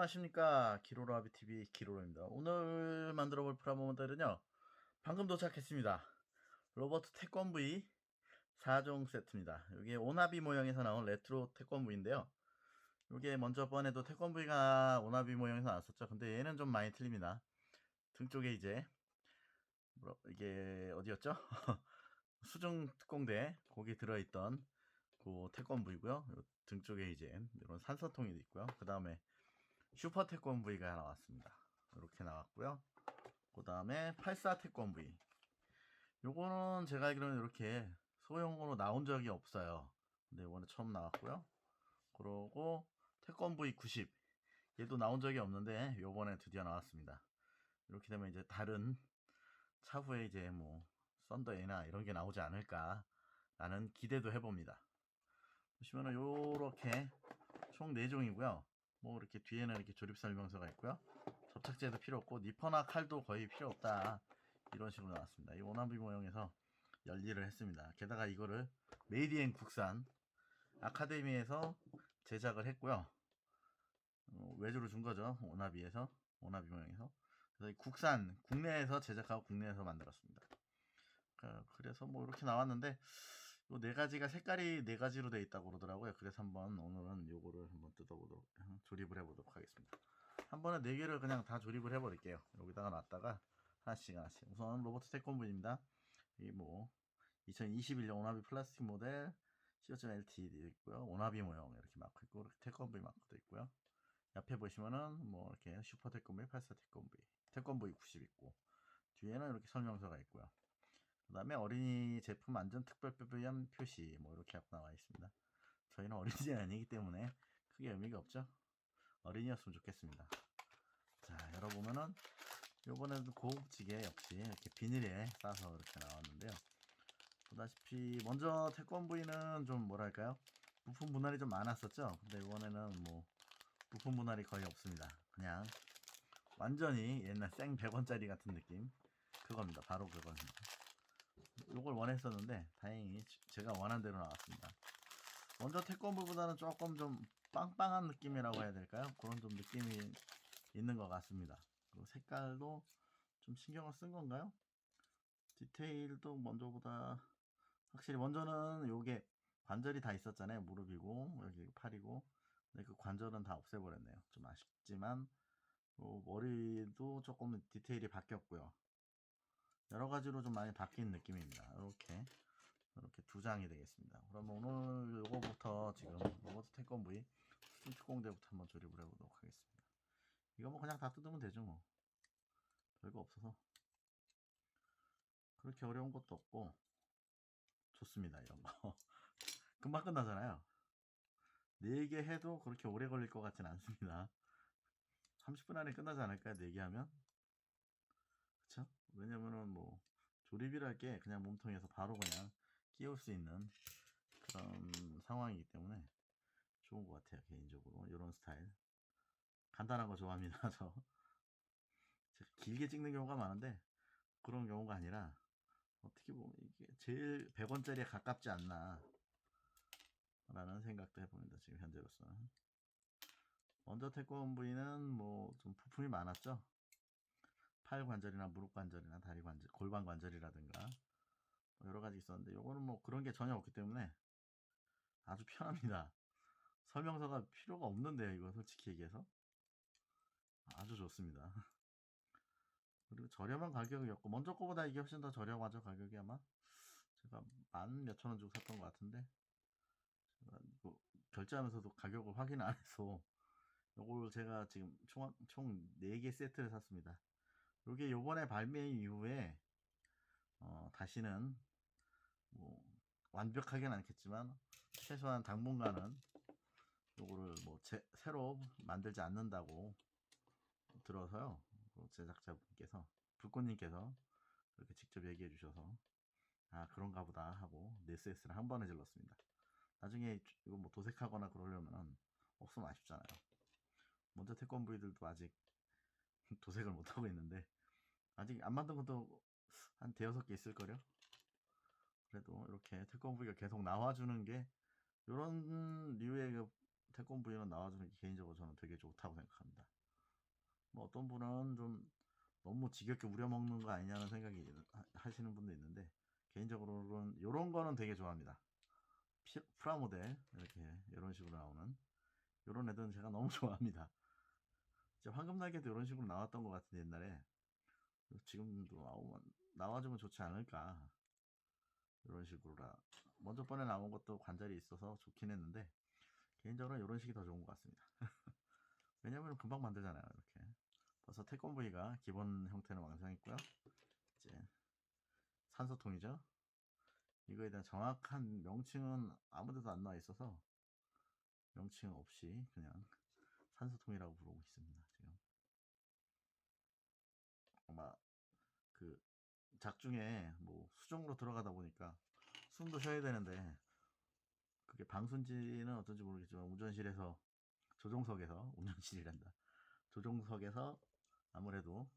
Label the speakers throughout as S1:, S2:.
S1: 안녕하십니까. 기로로하비TV 기로로입니다. 오늘 만들어 볼 프라모델은요, 방금 도착했습니다. 로버트 태권브이 4종 세트입니다. 이게 오나비 모형에서 나온 레트로 태권브이인데요. 이게 먼저 번에도 태권브이가 오나비 모형에서 나왔었죠. 근데 얘는 좀 많이 틀립니다. 등 쪽에 이제 이게 어디였죠? 수중 특공대 거기 들어있던 그 태권브이고요. 등 쪽에 이제 이런 산소통이 있고요. 그 다음에 슈퍼 태권브이가 나왔습니다. 이렇게 나왔고요. 그 다음에 84 태권브이. 요거는 제가 알기로는 이렇게 소형으로 나온 적이 없어요. 근데 이번에 처음 나왔고요. 그러고 태권브이 90. 얘도 나온 적이 없는데 요번에 드디어 나왔습니다. 이렇게 되면 이제 다른 차후에 이제 뭐 썬더에나 이런 게 나오지 않을까 라는 기대도 해봅니다. 보시면은 요렇게 총 4종이고요. 뭐 이렇게 뒤에는 이렇게 조립 설명서가 있고요. 접착제도 필요 없고 니퍼나 칼도 거의 필요 없다. 이런 식으로 나왔습니다. 이 오나비 모형에서 열일을 했습니다. 게다가 이거를 메이드인 국산 아카데미에서 제작을 했고요. 외주로 준 거죠. 오나비 모형에서. 그래서 국산 국내에서 제작하고 국내에서 만들었습니다. 그래서 뭐 이렇게 나왔는데 요 네 가지가 색깔이 네 가지로 되어 있다고 그러더라고요. 그래서 한번 오늘은 요거를 한번 뜯어보도록 조립을 해보도록 하겠습니다. 한 번에 네 개를 그냥 다 조립을 해버릴게요. 여기다가 놨다가 하나씩 우선 로버트 태권브이입니다. 이 뭐 2021년 오나비 플라스틱 모델 CO.LTD 있고요. 오나비 모형 이렇게 마크 있고 이렇게 태권브이 마크도 있고요. 옆에 보시면은 뭐 이렇게 슈퍼 태권브이, 84 태권브이, 태권브이 90 있고 뒤에는 이렇게 설명서가 있고요. 그 다음에 어린이 제품 안전 특별법위원 표시 뭐 이렇게 나와 있습니다. 저희는 어린이 아니기 때문에 크게 의미가 없죠. 어린이였으면 좋겠습니다. 자, 열어보면은 요번에도 고급지게 역시 이렇게 비닐에 싸서 이렇게 나왔는데요. 보다시피 먼저 태권브이는 좀 뭐랄까요, 부품 분할이 좀 많았었죠. 근데 이번에는 뭐 부품 분할이 거의 없습니다. 그냥 완전히 옛날 생 100원짜리 같은 느낌, 그겁니다. 바로 그겁니다. 요걸 원했었는데 다행히 제가 원한 대로 나왔습니다. 먼저 태권브이보다는 조금 좀 빵빵한 느낌이라고 해야 될까요? 그런 좀 느낌이 있는 것 같습니다. 그리고 색깔도 좀 신경을 쓴 건가요? 디테일도 먼저보다 확실히, 먼저는 요게 관절이 다 있었잖아요. 무릎이고 여기 팔이고. 근데 그 관절은 다 없애버렸네요. 좀 아쉽지만 머리도 조금 디테일이 바뀌었고요. 여러 가지로 좀 많이 바뀐 느낌입니다. 이렇게 두 장이 되겠습니다. 그러면 오늘 요거부터 지금 로버트 태권브이 수중 특공대부터 한번 조립을 해보도록 하겠습니다. 이거 뭐 그냥 다 뜯으면 되죠. 뭐 별거 없어서 그렇게 어려운 것도 없고 좋습니다. 이런 거 금방 끝나잖아요. 4개 해도 그렇게 오래 걸릴 것 같진 않습니다. 30분 안에 끝나지 않을까요? 4개 하면? 그쵸? 왜냐면은 뭐 조립이랄 게 그냥 몸통에서 바로 그냥 끼울 수 있는 그런 상황이기 때문에 좋은 것 같아요. 개인적으로 이런 스타일 간단한 거 좋아합니다. 저 제가 길게 찍는 경우가 많은데 그런 경우가 아니라 어떻게 보면 이게 제일 100원짜리에 가깝지 않나 라는 생각도 해봅니다. 지금 현재로서는. 먼저 태권브이는 뭐 좀 부품이 많았죠. 팔 관절이나 무릎 관절이나 다리 관절, 골반 관절이라든가 뭐 여러 가지 있었는데 요거는 뭐 그런 게 전혀 없기 때문에 아주 편합니다. 설명서가 필요가 없는데요. 이거 솔직히 얘기해서 아주 좋습니다. 그리고 저렴한 가격이었고 먼저 거보다 이게 훨씬 더 저렴하죠. 가격이 아마 제가 10,000몇천 원 주고 샀던 것 같은데 제가 이거 결제하면서도 가격을 확인 안 해서 요걸 제가 지금 총 4개 세트를 샀습니다. 요게 요번에 발매 이후에 다시는 뭐 완벽하게는 않겠지만 최소한 당분간은 요거를 뭐 새로 만들지 않는다고 들어서요. 그 제작자분께서 불꽃님께서 그렇게 직접 얘기해 주셔서 아 그런가 보다 하고 네스에스를 한 번에 질렀습니다. 나중에 이거 뭐 도색하거나 그러려면 없으면 아쉽잖아요. 먼저 태권브이들도 아직 도색을 못하고 있는데 아직 안 만든 것도 한 대여섯 개 있을걸요. 그래도 이렇게 태권브이가 계속 나와주는 게 이런 류의 그 태권브이는 나와주는 게 개인적으로 저는 되게 좋다고 생각합니다. 어떤 분은 좀 너무 지겹게 우려먹는 거 아니냐는 생각이 하시는 분도 있는데, 개인적으로는 이런 거는 되게 좋아합니다. 프라모델 이렇게 이런 식으로 나오는 이런 애들은 제가 너무 좋아합니다. 이제 황금날개도 이런 식으로 나왔던 것 같은데 옛날에, 지금도 나와주면 좋지 않을까. 이런 식으로 먼저 번에 나온 것도 관절이 있어서 좋긴 했는데, 개인적으로 이런 식이 더 좋은 것 같습니다. 왜냐면 금방 만들잖아요. 이렇게 벌써 태권브이가 기본 형태는 완성했고요. 이제 산소통이죠. 이거에 대한 정확한 명칭은 아무데도 안 나와 있어서 명칭 없이 그냥 산소통이라고 부르고 있습니다. 지금 아마 그 작중에 뭐 수정으로 들어가다 보니까 숨도 쉬어야 되는데, 그게 방순지는 어떤지 모르겠지만 운전실에서 운전실이란다. 조종석에서 아무래도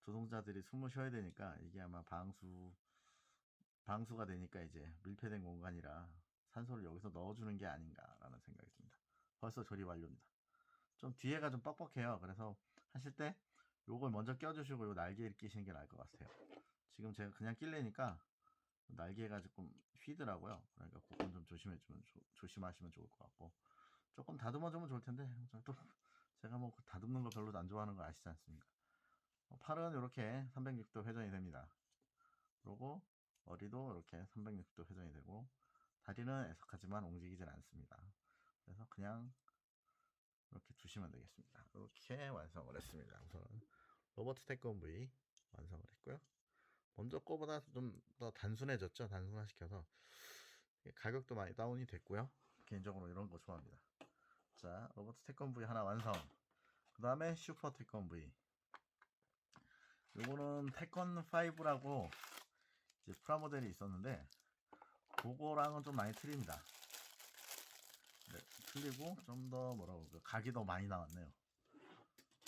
S1: 조종자들이 숨을 쉬어야 되니까 이게 아마 방수가 되니까 이제 밀폐된 공간이라 산소를 여기서 넣어주는 게 아닌가라는 생각이 듭니다. 벌써 조립 완료입니다. 좀 뒤에가 좀 뻑뻑해요. 그래서 하실 때 요걸 먼저 껴주시고 요 날개를 끼시는 게 나을 것 같아요. 지금 제가 그냥 끼려니까 날개가 조금 휘더라고요. 그러니까 그건 좀 조심하시면 좋을 것 같고, 조금 다듬어주면 좋을 텐데, 또 제가 뭐 다듬는 거 별로 안 좋아하는 거 아시지 않습니까? 팔은 이렇게 360도 회전이 됩니다. 그리고 머리도 이렇게 360도 회전이 되고, 다리는 애석하지만 움직이질 않습니다. 그래서 그냥 이렇게 두시면 되겠습니다. 이렇게 완성을 했습니다. 우선 로버트 태권브이 완성을 했고요. 먼저 거보다 좀 더 단순해졌죠. 단순화시켜서 가격도 많이 다운이 됐고요. 개인적으로 이런 거 좋아합니다. 자, 로버트 태권브이 하나 완성. 그 다음에 슈퍼 태권브이. 요거는 태권5라고 이제 프라모델이 있었는데, 그거랑은 좀 많이 틀립니다. 네, 틀리고 좀 더 뭐라고 할까, 각이 더 많이 나왔네요.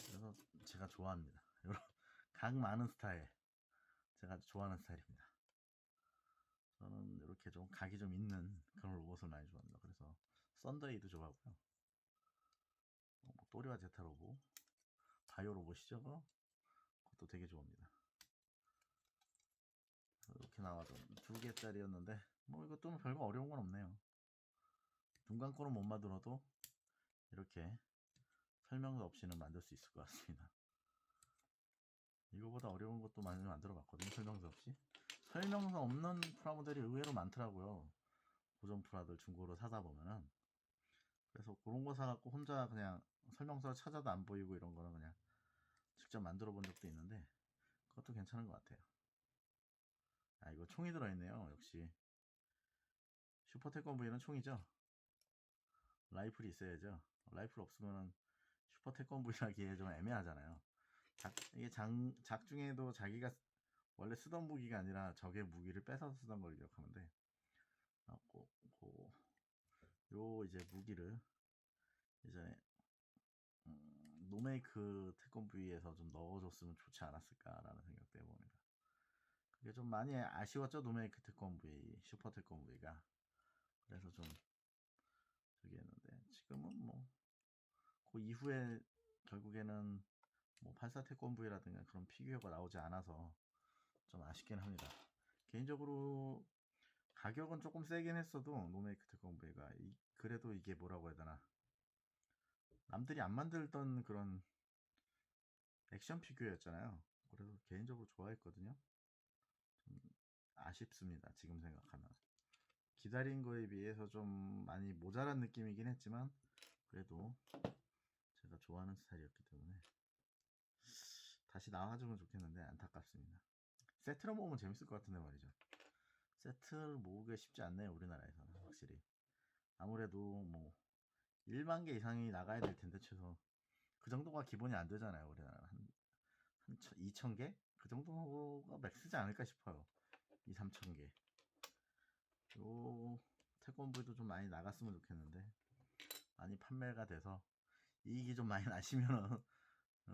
S1: 그래서 제가 좋아합니다. 이런 각 많은 스타일, 제가 좋아하는 스타일입니다. 저는 이렇게 좀 각이 좀 있는 그런 로봇을 많이 좋아합니다. 그래서 썬더이도 좋아하고요. 뭐 또리와 제타 로봇, 바이오 로봇이죠. 그것도 되게 좋아합니다. 이렇게 나와서 2개짜리였는데 뭐 이것도 별거 어려운 건 없네요. 눈 감고는 못 만들어도 이렇게 설명서 없이는 만들 수 있을 것 같습니다. 이거보다 어려운 것도 많이 만들어 봤거든요. 설명서 없이. 설명서 없는 프라모델이 의외로 많더라고요. 고전 프라들 중고로 사다 보면은. 그래서 그런 거 사갖고 혼자 그냥 설명서 찾아도 안 보이고 이런 거는 그냥 직접 만들어 본 적도 있는데, 그것도 괜찮은 것 같아요. 아, 이거 총이 들어있네요. 역시 슈퍼 태권브이는 총이죠. 라이플이 있어야죠. 라이플 없으면 슈퍼 태권브이라기에 좀 애매하잖아요. 이게 작중에도 자기가 원래 쓰던 무기가 아니라 적의 무기를 뺏어서 쓰던 걸 기억하는데, 요 이제 무기를 예전에 노메이크 태권브이에서 좀 넣어줬으면 좋지 않았을까라는 생각도 해봅니다. 그게 좀 많이 아쉬웠죠. 노메이크 태권브이, 슈퍼 태권브이가. 그래서 좀 저기 했는데, 지금은 뭐 그 이후에 결국에는 뭐 84 태권브이라든가 그런 피규어가 나오지 않아서 좀 아쉽긴 합니다. 개인적으로 가격은 조금 세긴 했어도 노메이크 태권브이가 그래도 이게 뭐라고 해야 되나, 남들이 안 만들던 그런 액션 피규어였잖아요. 그래서 개인적으로 좋아했거든요. 좀 아쉽습니다. 지금 생각하면 기다린 거에 비해서 좀 많이 모자란 느낌이긴 했지만, 그래도 제가 좋아하는 스타일이었기 때문에 다시 나와주면 좋겠는데 안타깝습니다. 세트로 모으면 재밌을 것 같은데 말이죠. 세트를 모으기가 쉽지 않네요. 우리나라에서는 확실히. 아무래도 뭐 1만 개 이상이 나가야 될 텐데, 최소 그 정도가 기본이 안 되잖아요. 우리나라는 한 2천 개? 그 정도가 맥스지 않을까 싶어요. 2, 3천 개. 요 태권브이도 좀 많이 나갔으면 좋겠는데, 많이 판매가 돼서 이익이 좀 많이 나시면은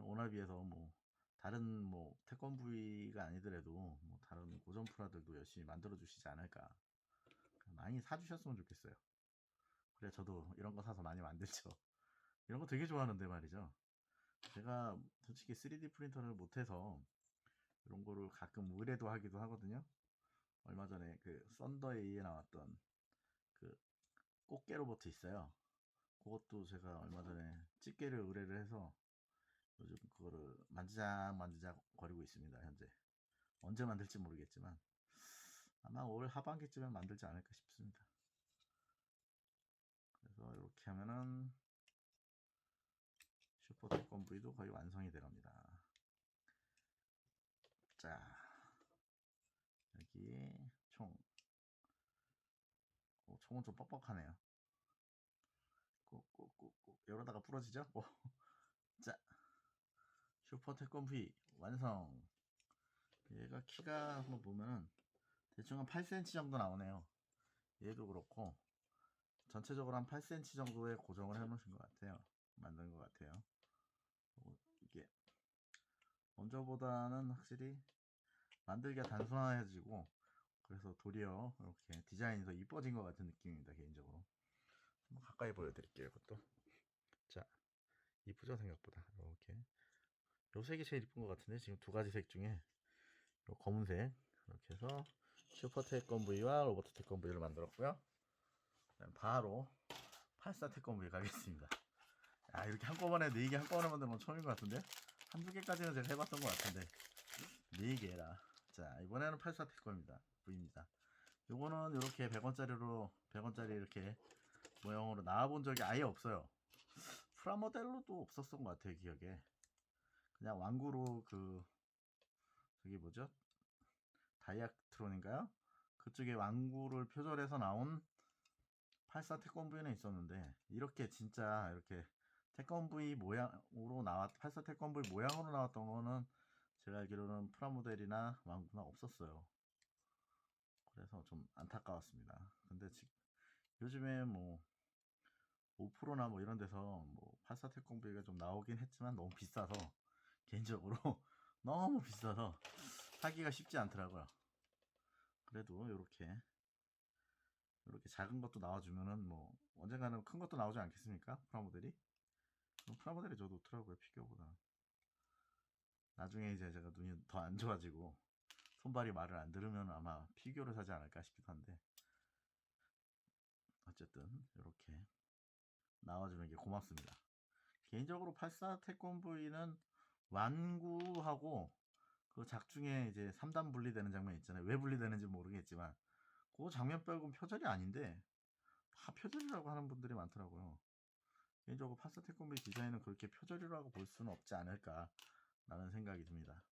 S1: 오나비에서 뭐 다른 뭐 태권브이가 아니더라도 뭐 다른 고전 프라들도 열심히 만들어 주시지 않을까. 많이 사주셨으면 좋겠어요. 그래 저도 이런 거 사서 많이 만들죠. 이런 거 되게 좋아하는데 말이죠. 제가 솔직히 3D 프린터를 못해서 이런 거를 가끔 의뢰도 하기도 하거든요. 얼마 전에 그 썬더 A에 나왔던 그 꽃게 로봇 있어요. 그것도 제가 얼마 전에 집게를 의뢰를 해서 요즘 그거를 만지작 거리고 있습니다. 현재 언제 만들지 모르겠지만 아마 올 하반기쯤에 만들지 않을까 싶습니다. 그래서 이렇게 하면은 슈퍼 태권 V도 거의 완성이 돼갑니다. 자, 여기 총. 총은 좀 뻑뻑하네요. 꾹꾹꾹꾹 이러다가 부러지죠? 자, 슈퍼 태권 V 완성. 얘가 키가 한번 보면은 대충 한 8cm 정도 나오네요. 얘도 그렇고 전체적으로 한 8cm 정도에 고정을 해놓으신 것 같아요. 만든 것 같아요. 이게 먼저보다는 확실히 만들기가 단순해지고 그래서 도리어 이렇게 디자인이 더 이뻐진 것 같은 느낌입니다. 개인적으로 한번 가까이 보여드릴게요. 이것도 자, 이쁘죠? 생각보다 이렇게 요 색이 제일 이쁜 것 같은데 지금 두 가지 색 중에 요 검은색 이렇게 해서 슈퍼 태권 V와 로버트 태권 V를 만들었고요. 바로 84 태권 V 가겠습니다. 아, 이렇게 한꺼번에 4개 한꺼번에 만드는 건 처음인 것 같은데 한두 개까지는 제가 해봤던 것 같은데 4개라. 자, 이번에는 84 태권입니다. V입니다. 요거는 이렇게 100원짜리로 100원짜리 이렇게 모형으로 나와본 적이 아예 없어요. 프라모델로도 없었던 것 같아요. 기억에 그냥 완구로 그 저기 뭐죠? 다이아트론인가요? 그쪽에 완구를 표절해서 나온 84 태권브이는 있었는데 이렇게 진짜 이렇게 태권브이 모양으로 84 태권브이 모양으로 나왔던 거는 제가 알기로는 프라모델이나 완구나 없었어요. 그래서 좀 안타까웠습니다. 근데 요즘에 뭐 5%나 뭐 이런 데서 뭐 84 태권브이가 좀 나오긴 했지만 너무 비싸서 개인적으로 너무 비싸서 사기가 쉽지 않더라고요. 그래도 이렇게 작은 것도 나와주면은 뭐 언젠가는 큰 것도 나오지 않겠습니까? 프라모델이. 프라모델이 저도 좋더라고요. 피규어보다. 나중에 이제 제가 눈이 더 안 좋아지고 손발이 말을 안 들으면 아마 피규어를 사지 않을까 싶기도 한데 어쨌든 이렇게 나와주는 게 고맙습니다. 개인적으로 84 태권브이는 완구하고 그 작중에 이제 3단 분리되는 장면 있잖아요. 왜 분리되는지 모르겠지만 그 장면 빼고는 표절이 아닌데 다 표절이라고 하는 분들이 많더라고요. 개인적으로 84 태권브이 디자인은 그렇게 표절이라고 볼 수는 없지 않을까 라는 생각이 듭니다.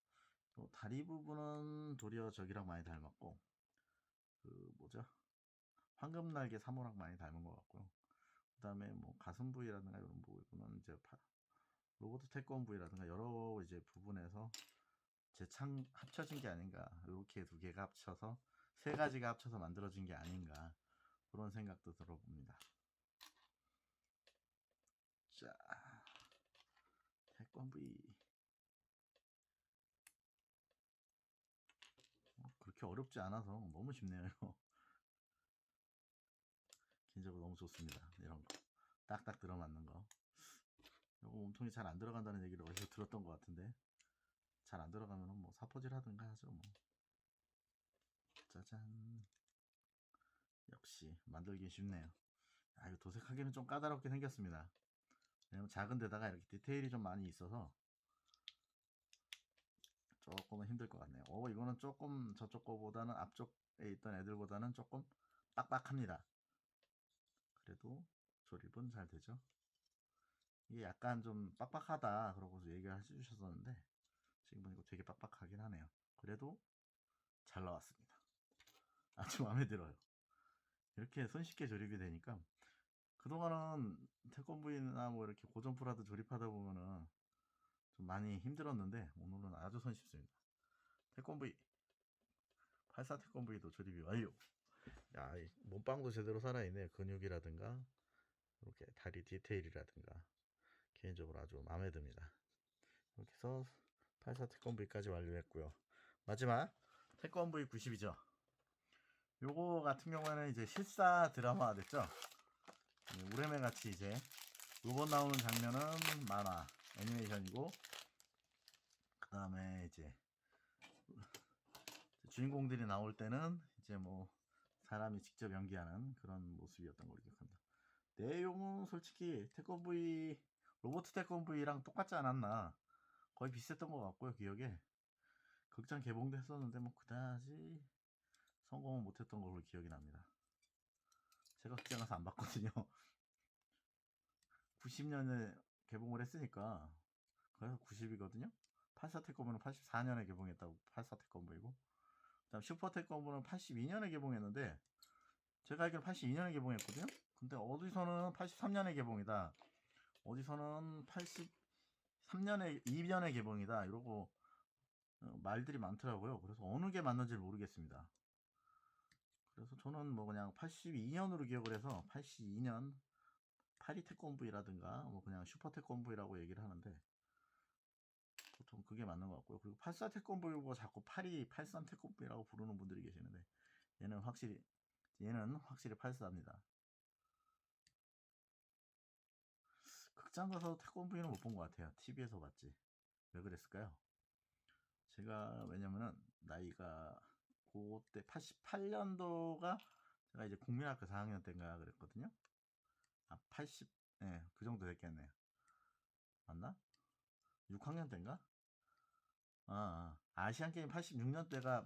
S1: 다리 부분은 도리어 저기랑 많이 닮았고 그 뭐죠? 황금날개 3호랑 많이 닮은 것 같고요. 그 다음에 뭐 가슴 부위라든가 이런 부분은 이제 로버트 태권 부위라든가 여러 이제 부분에서 재창 합쳐진 게 아닌가, 이렇게 두 개가 합쳐서 세 가지가 합쳐서 만들어진 게 아닌가 그런 생각도 들어봅니다. 자, 태권 부위 그렇게 어렵지 않아서 너무 쉽네요. 개인적으로 너무 좋습니다. 이런 거 딱딱 들어맞는 거. 요거 몸통이 잘 안 들어간다는 얘기를 어디서 들었던 것 같은데 잘 안 들어가면 뭐 사포질 하든가 하죠 뭐. 짜잔. 역시 만들기 쉽네요. 아, 이거 도색하기는 좀 까다롭게 생겼습니다. 왜냐면 작은 데다가 이렇게 디테일이 좀 많이 있어서 조금은 힘들 것 같네요. 이거는 조금 저쪽 거보다는 앞쪽에 있던 애들보다는 조금 빡빡합니다. 그래도 조립은 잘 되죠. 이게 약간 좀 빡빡하다 그러고서 얘기를 해주셨었는데 지금 보니까 되게 빡빡하긴 하네요. 그래도 잘 나왔습니다. 아주 마음에 들어요. 이렇게 손쉽게 조립이 되니까 그동안은 태권브이나 뭐 이렇게 고전 프라드 조립하다 보면은 좀 많이 힘들었는데 오늘은 아주 손쉽습니다. 태권브이 84 태권브이도 조립이 완료. 야, 몸빵도 제대로 살아있네. 근육이라든가 이렇게 다리 디테일이라든가 개인적으로 아주 마음에 듭니다. 이렇게 해서 84 태권브이까지 완료했고요. 마지막 태권브이 90이죠. 요거 같은 경우에는 이제 실사 드라마가 됐죠. 우레메 같이 이제 로봇 나오는 장면은 만화에 애니메이션이고, 그 다음에 이제 주인공들이 나올 때는 이제 뭐 사람이 직접 연기하는 그런 모습이었던 걸로 기억합니다. 내용은 솔직히 태권브이 로버트 태권브이랑 똑같지 않았나, 거의 비슷했던 것 같고요. 기억에 극장 개봉도 했었는데 뭐 그다지 성공은 못했던 걸로 기억이 납니다. 제가 극장 가서 안 봤거든요. 90년에 개봉을 했으니까, 그래서 90이거든요. 84 태권브는 84년에 개봉했다고. 84 태권브이고, 그 다음 슈퍼 태권브는 82년에 개봉했는데, 제가 알기로 82년에 개봉했거든요. 근데 어디서는 83년에 개봉이다, 어디서는 83년에 2년에 개봉이다 이러고 말들이 많더라고요. 그래서 어느 게 맞는지 모르겠습니다. 그래서 저는 뭐 그냥 82년으로 기억을 해서 82년 파리 태권브이라든가 뭐 그냥 슈퍼 태권브이라고 얘기를 하는데, 보통 그게 맞는 것 같고요. 그리고 84 태권브이고 자꾸 파리 83 태권브이라고 부르는 분들이 계시는데, 얘는 확실히 84입니다. 극장 가서 태권브이는 못 본 것 같아요. TV에서 봤지. 왜 그랬을까요? 제가 왜냐면은 나이가 그때 88년도가 제가 이제 국민학교 4학년 때인가 그랬거든요. 80, 네, 그 정도 됐겠네요. 맞나? 6학년 때인가? 아시안 게임 86년 때가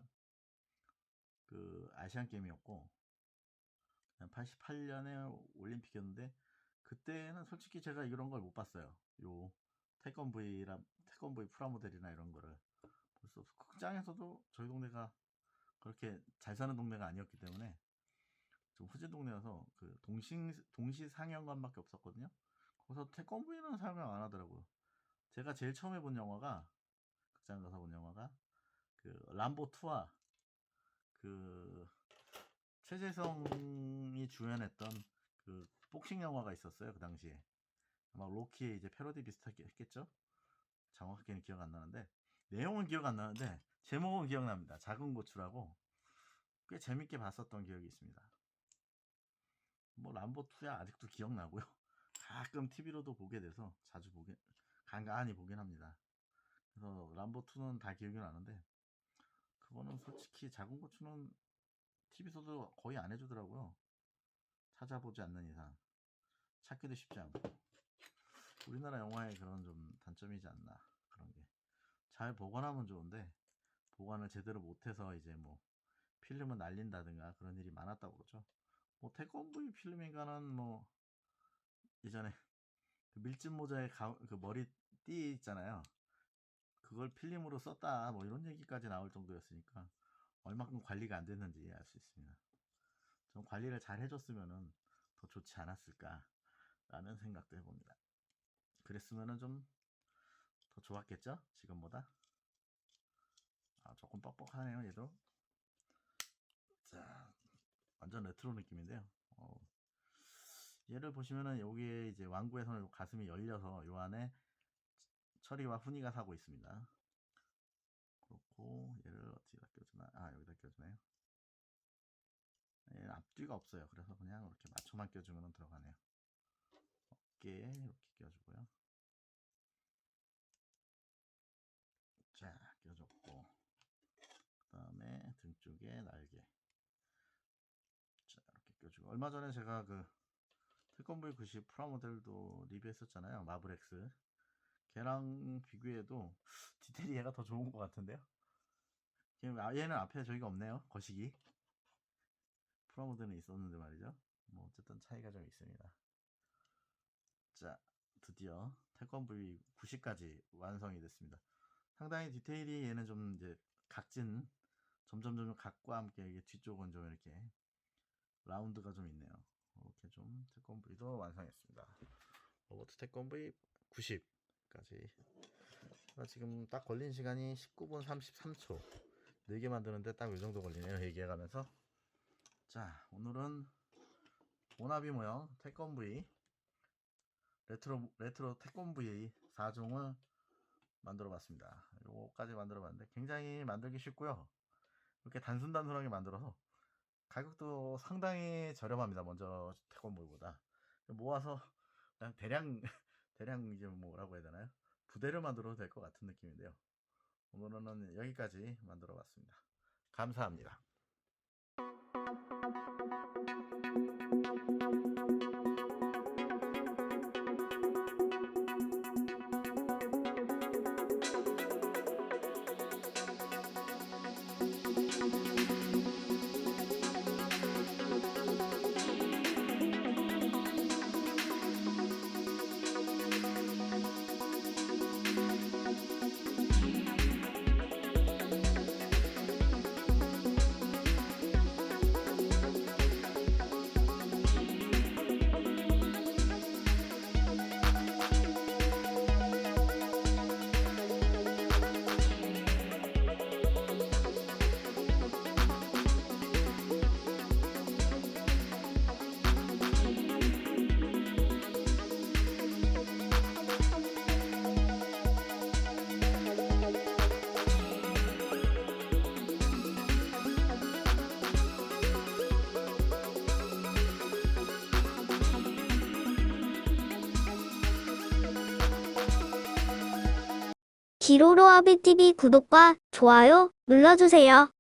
S1: 그 아시안 게임이었고, 88년에 올림픽이었는데, 그때는 솔직히 제가 이런 걸 못 봤어요. 요 태권브이 프라모델이나 이런 거를 볼 수 없고, 극장에서도 저희 동네가 그렇게 잘 사는 동네가 아니었기 때문에 좀 후진 동네여서 그 동시 상영관밖에 없었거든요. 거기서 태권브이는 상영 안 하더라고요. 제가 제일 처음에 본 영화가, 극장 가서 본 영화가 그 람보 2와 그 최재성이 주연했던 그 복싱 영화가 있었어요. 그 당시에 아마 로키의 이제 패러디 비슷하게 했겠죠. 정확하게는 기억 안 나는데, 내용은 기억 안 나는데 제목은 기억납니다. 작은 고추라고. 꽤 재밌게 봤었던 기억이 있습니다. 뭐 람보2야 아직도 기억나고요. 가끔 TV로도 보게 돼서 자주 간간히 보긴 합니다. 그래서 람보2는 다 기억이 나는데, 그거는 솔직히 작은 고추는 TV에서도 거의 안 해주더라고요. 찾아보지 않는 이상 찾기도 쉽지 않고, 우리나라 영화의 그런 좀 단점이지 않나. 그런 게 잘 보관하면 좋은데 보관을 제대로 못해서 이제 뭐 필름을 날린다든가 그런 일이 많았다고 그러죠. 뭐 태권브이 필름인가는 뭐 예전에 그 밀짚 모자에 그 머리띠 있잖아요. 그걸 필름으로 썼다 뭐 이런 얘기까지 나올 정도였으니까 얼마큼 관리가 안 됐는지 알 수 있습니다. 좀 관리를 잘 해줬으면은 더 좋지 않았을까라는 생각도 해봅니다. 그랬으면은 좀 더 좋았겠죠? 지금보다. 조금 뻑뻑하네요 얘도. 자, 완전 레트로 느낌인데요. 얘를 보시면은 여기에 이제 완구에서는 가슴이 열려서 요 안에 철이와 훈이가 사고 있습니다. 그렇고 얘를 어디다 껴주나? 여기다 껴주네요. 얘는 앞뒤가 없어요. 그래서 그냥 이렇게 맞춰만 껴주면 들어가네요. 어깨에 이렇게 껴주고요. 자, 껴줬고, 그 다음에 등 쪽에 날개. 자, 이렇게 껴주고, 얼마 전에 제가 그 태권브이 90 프라모델도 리뷰했었잖아요. 마블엑스. 걔랑 비교해도 디테일이 얘가 더 좋은 것 같은데요. 얘는 앞에 저기가 없네요. 거시기. 프라모델은 있었는데 말이죠. 뭐 어쨌든 차이가 좀 있습니다. 자, 드디어 태권브이 90까지 완성이 됐습니다. 상당히 디테일이 얘는 좀 이제 각진, 점점 각과 함께 이게 뒤쪽은 좀 이렇게 라운드가 좀 있네요. 이렇게 좀 태권브이도 완성했습니다. 로버트 태권브이 90까지. 지금 딱 걸린 시간이 19분 33초. 4개 만드는데 딱 이 정도 걸리네요. 얘기해가면서. 자, 오늘은 오나비 모형 태권브이 레트로 태권브이 4종을 만들어 봤습니다. 요거까지 만들어 봤는데 굉장히 만들기 쉽고요. 이렇게 단순하게 만들어서 가격도 상당히 저렴합니다. 먼저 태권브이보다 모아서 그냥 대량 대량 이제 뭐라고 해야 되나요? 부대를 만들어도 될 것 같은 느낌인데요. 오늘은 여기까지 만들어 봤습니다. 감사합니다.
S2: 기로로아비TV 구독과 좋아요 눌러주세요.